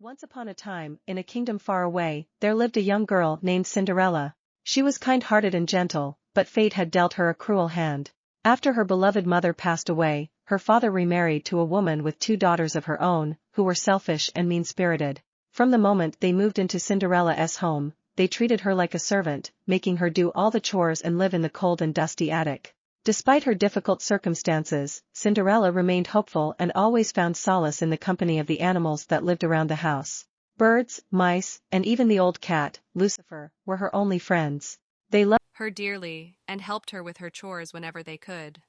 Once upon a time, in a kingdom far away, there lived a young girl named Cinderella. She was kind-hearted and gentle, but fate had dealt her a cruel hand. After her beloved mother passed away, her father remarried to a woman with two daughters of her own, who were selfish and mean-spirited. From the moment they moved into Cinderella's home, they treated her like a servant, making her do all the chores and live in the cold and dusty attic. Despite her difficult circumstances, Cinderella remained hopeful and always found solace in the company of the animals that lived around the house. Birds, mice, and even the old cat, Lucifer, were her only friends. They loved her dearly and helped her with her chores whenever they could.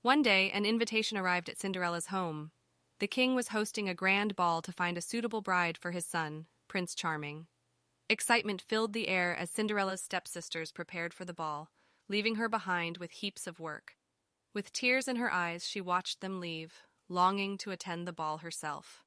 One day, an invitation arrived at Cinderella's home. The king was hosting a grand ball to find a suitable bride for his son, Prince Charming. Excitement filled the air as Cinderella's stepsisters prepared for the ball, leaving her behind with heaps of work. With tears in her eyes, she watched them leave, longing to attend the ball herself.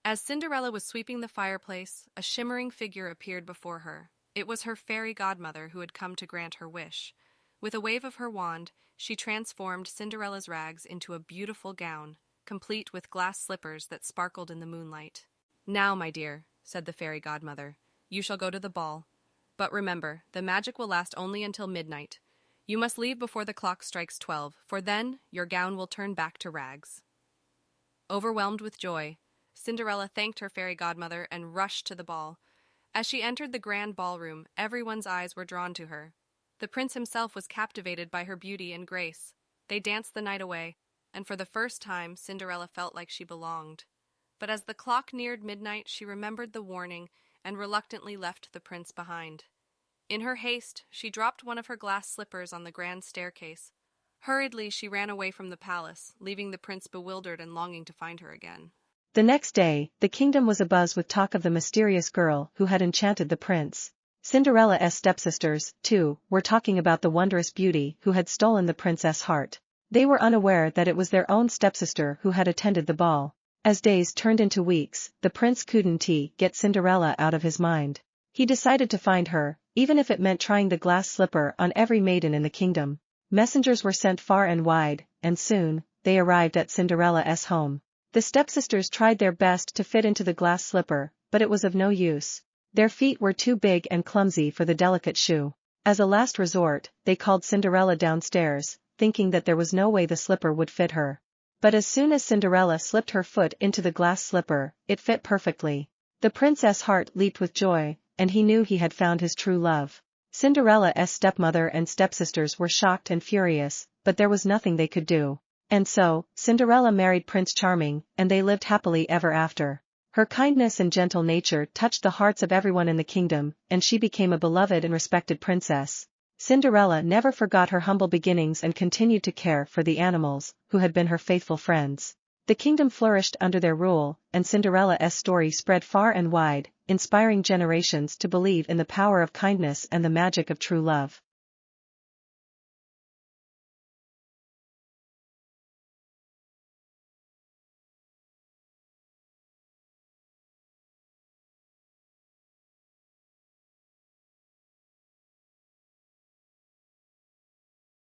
As Cinderella was sweeping the fireplace, a shimmering figure appeared before her. It was her fairy godmother who had come to grant her wish. With a wave of her wand, she transformed Cinderella's rags into a beautiful gown, complete with glass slippers that sparkled in the moonlight. "Now, my dear," said the fairy godmother, "you shall go to the ball. But remember, the magic will last only until midnight. You must leave before the clock strikes 12, for then your gown will turn back to rags." Overwhelmed with joy, Cinderella thanked her fairy godmother and rushed to the ball. As she entered the grand ballroom, everyone's eyes were drawn to her. The prince himself was captivated by her beauty and grace. They danced the night away, and for the first time, Cinderella felt like she belonged. But as the clock neared midnight, she remembered the warning and reluctantly left the prince behind. In her haste, she dropped one of her glass slippers on the grand staircase. Hurriedly, she ran away from the palace, leaving the prince bewildered and longing to find her again. The next day, the kingdom was abuzz with talk of the mysterious girl who had enchanted the prince. Cinderella's stepsisters, too, were talking about the wondrous beauty who had stolen the prince's heart. They were unaware that it was their own stepsister who had attended the ball. As days turned into weeks, the prince couldn't get Cinderella out of his mind. He decided to find her, even if it meant trying the glass slipper on every maiden in the kingdom. Messengers were sent far and wide, and soon, they arrived at Cinderella's home. The stepsisters tried their best to fit into the glass slipper, but it was of no use. Their feet were too big and clumsy for the delicate shoe. As a last resort, they called Cinderella downstairs, thinking that there was no way the slipper would fit her. But as soon as Cinderella slipped her foot into the glass slipper, it fit perfectly. The prince's heart leaped with joy, and he knew he had found his true love. Cinderella's stepmother and stepsisters were shocked and furious, but there was nothing they could do. And so, Cinderella married Prince Charming, and they lived happily ever after. Her kindness and gentle nature touched the hearts of everyone in the kingdom, and she became a beloved and respected princess. Cinderella never forgot her humble beginnings and continued to care for the animals, who had been her faithful friends. The kingdom flourished under their rule, and Cinderella's story spread far and wide, inspiring generations to believe in the power of kindness and the magic of true love.